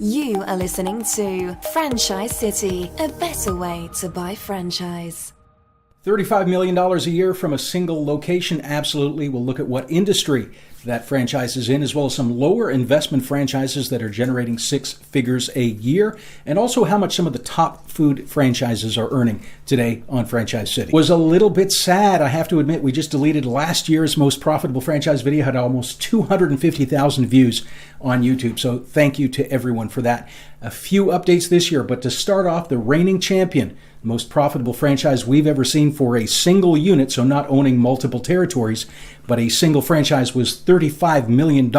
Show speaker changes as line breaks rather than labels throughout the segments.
You are listening to Franchise City, a better way to buy franchise.
$35 million a year from a single location, absolutely. We'll look at what industry that franchise is in, as well as some lower investment franchises that are generating six figures a year, and also how much some of the top food franchises are earning today on Franchise City. Was a little bit sad, I have to admit. We just deleted last year's most profitable franchise video, had almost 250,000 views on YouTube, so thank you to everyone for that. A few updates this year, but to start off, the reigning champion, most profitable franchise we've ever seen for a single unit, so not owning multiple territories, but a single franchise, was $35 million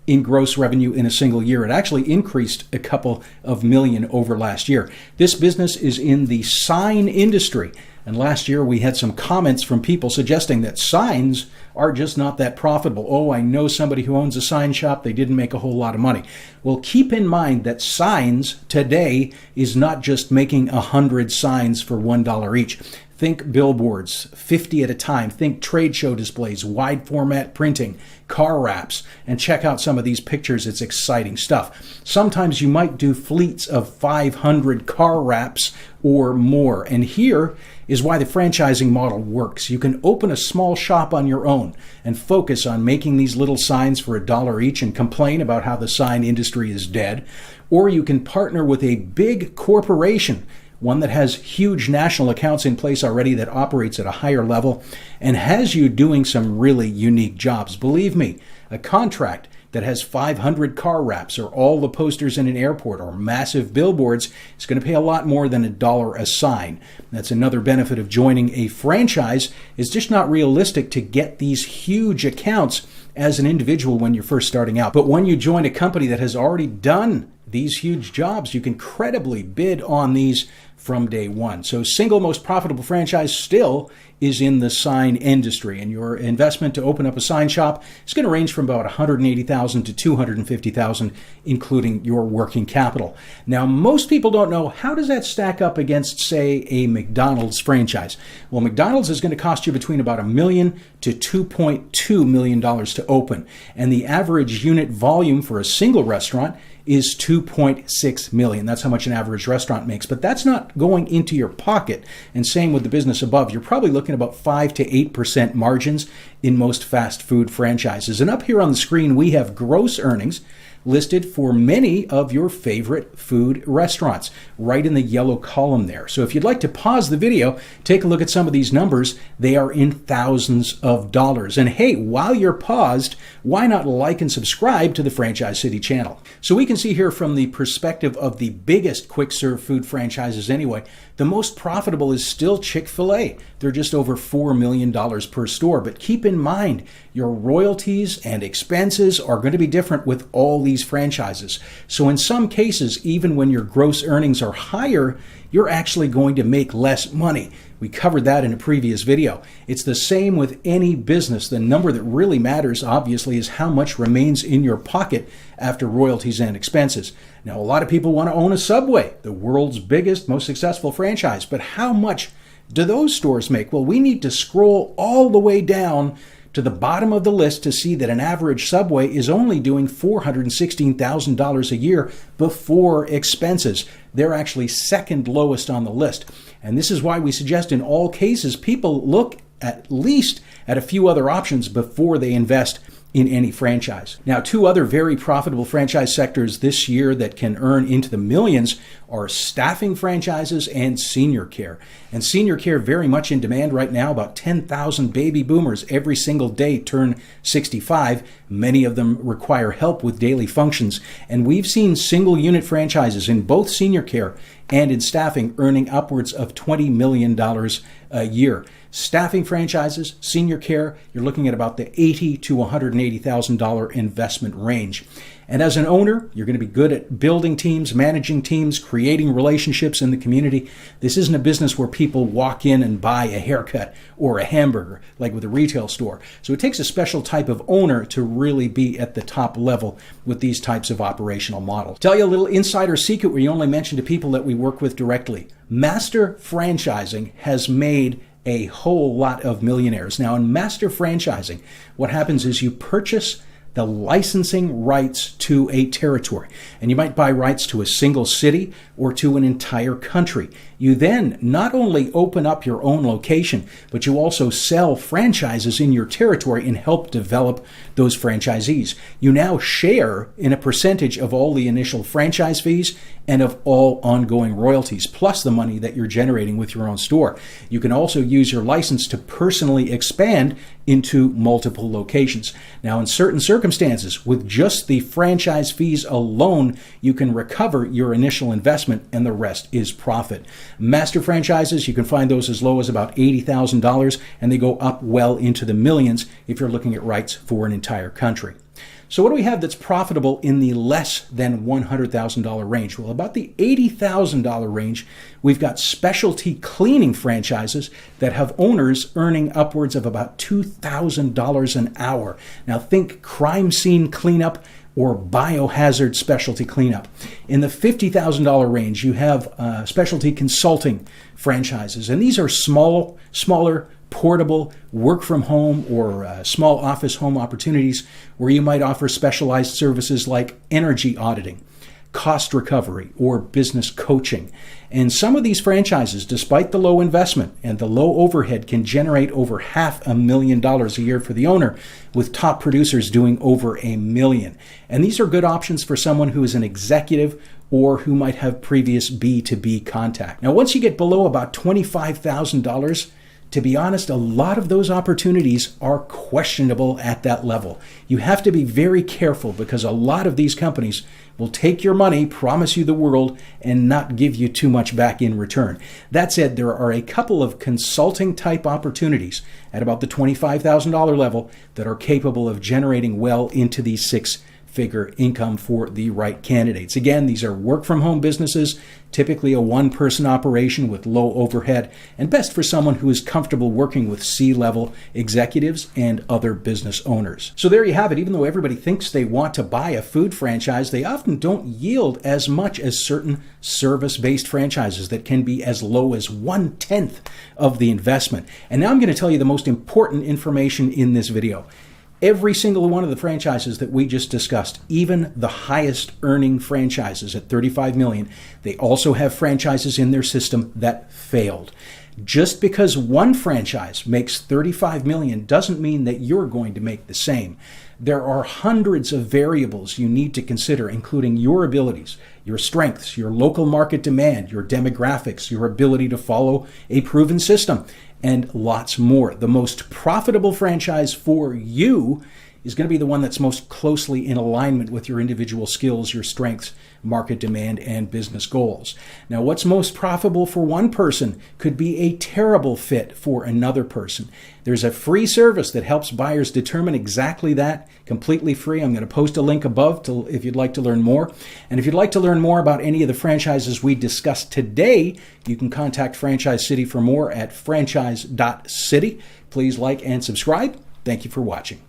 in gross revenue in a single year. It actually increased a couple of million over last year. This business is in the sign industry. And last year we had some comments from people suggesting that signs are just not that profitable. Oh, I know somebody who owns a sign shop. They didn't make a whole lot of money. Well, keep in mind that signs today is not just making 100 signs for $1 each. Think billboards, 50 at a time. Think trade show displays, wide format printing, car wraps, and check out some of these pictures. It's exciting stuff. Sometimes you might do fleets of 500 car wraps or more. And here is why the franchising model works. You can open a small shop on your own and focus on making these little signs for $1 each and complain about how the sign industry is dead. Or you can partner with a big corporation, one that has huge national accounts in place already, that operates at a higher level and has you doing some really unique jobs. Believe me, a contract that has 500 car wraps or all the posters in an airport or massive billboards is going to pay a lot more than $1 a sign. That's another benefit of joining a franchise. It's just not realistic to get these huge accounts as an individual when you're first starting out. But when you join a company that has already done these huge jobs, you can credibly bid on these from day one. So single most profitable franchise still is in the sign industry, and your investment to open up a sign shop is going to range from about $180,000 to $250,000, including your working capital. Now, most people don't know, how does that stack up against, say, a McDonald's franchise? Well, McDonald's is going to cost you between about $1 million to $2.2 million to open, and the average unit volume for a single restaurant is 2.6 million. That's how much an average restaurant makes. But that's not going into your pocket. And same with the business above. You're probably looking at about 5 to 8% margins in most fast food franchises. And up here on the screen, we have gross earnings listed for many of your favorite food restaurants, right in the yellow column there. So if you'd like to pause the video, take a look at some of these numbers. They are in thousands of dollars. And hey, while you're paused, why not like and subscribe to the Franchise City channel? So we can see here from the perspective of the biggest quick serve food franchises anyway, the most profitable is still Chick-fil-A. They're just over $4 million per store. But keep in mind, your royalties and expenses are going to be different with all these franchises. So in some cases, even when your gross earnings are higher, you're actually going to make less money. We covered that in a previous video. It's the same with any business. The number that really matters, obviously, is how much remains in your pocket after royalties and expenses. Now, a lot of people want to own a Subway, the world's biggest, most successful franchise. But how much do those stores make? Well, we need to scroll all the way down to the bottom of the list to see that an average Subway is only doing $416,000 a year before expenses. They're actually second lowest on the list. And this is why we suggest in all cases people look at least at a few other options before they invest in any franchise. Now, two other very profitable franchise sectors this year that can earn into the millions are staffing franchises and senior care. And senior care very much in demand right now. About 10,000 baby boomers every single day turn 65. Many of them require help with daily functions. And we've seen single unit franchises in both senior care and in staffing earning upwards of $20 million a year. Staffing franchises, senior care, you're looking at about the $80,000 to $180,000 investment range. And as an owner, you're going to be good at building teams, managing teams, creating relationships in the community. This isn't a business where people walk in and buy a haircut or a hamburger, like with a retail store. So it takes a special type of owner to really be at the top level with these types of operational models. Tell you a little insider secret we only mention to people that we work with directly. Master franchising has made a whole lot of millionaires. Now, in master franchising, what happens is you purchase the licensing rights to a territory. And you might buy rights to a single city or to an entire country. You then not only open up your own location, but you also sell franchises in your territory and help develop those franchisees. You now share in a percentage of all the initial franchise fees and of all ongoing royalties, plus the money that you're generating with your own store. You can also use your license to personally expand into multiple locations. Now, in certain circumstances, with just the franchise fees alone, you can recover your initial investment and the rest is profit. Master franchises, you can find those as low as about $80,000, and they go up well into the millions if you're looking at rights for an entire country. So what do we have that's profitable in the less than $100,000 range? Well, about the $80,000 range, we've got specialty cleaning franchises that have owners earning upwards of about $2,000 an hour. Now think crime scene cleanup or biohazard specialty cleanup. In the $50,000 range, you have specialty consulting franchises, and these are smaller, portable, work from home or small office home opportunities where you might offer specialized services like energy auditing, cost recovery, or business coaching. And some of these franchises, despite the low investment and the low overhead, can generate over $500,000 a year for the owner, with top producers doing over $1 million. And these are good options for someone who is an executive or who might have previous B2B contact. Now, once you get below about $25,000, to be honest, a lot of those opportunities are questionable at that level. You have to be very careful because a lot of these companies will take your money, promise you the world, and not give you too much back in return. That said, there are a couple of consulting type opportunities at about the $25,000 level that are capable of generating well into the six-figure income for the right candidates. Again, these are work from home businesses, typically a one-person operation with low overhead, and best for someone who is comfortable working with C-level executives and other business owners. So there you have it. Even though everybody thinks they want to buy a food franchise, they often don't yield as much as certain service-based franchises that can be as low as 1/10 of the investment. And now I'm going to tell you the most important information in this video. Every single one of the franchises that we just discussed, even the highest earning franchises at $35 million, they also have franchises in their system that failed. Just because one franchise makes $35 million doesn't mean that you're going to make the same. There are hundreds of variables you need to consider, including your abilities, your strengths, your local market demand, your demographics, your ability to follow a proven system, and lots more. The most profitable franchise for you is going to be the one that's most closely in alignment with your individual skills, your strengths, market demand, and business goals. Now, what's most profitable for one person could be a terrible fit for another person. There's a free service that helps buyers determine exactly that, completely free. I'm going to post a link above if you'd like to learn more. And if you'd like to learn more about any of the franchises we discussed today, you can contact Franchise City for more at franchise.city. Please like and subscribe. Thank you for watching.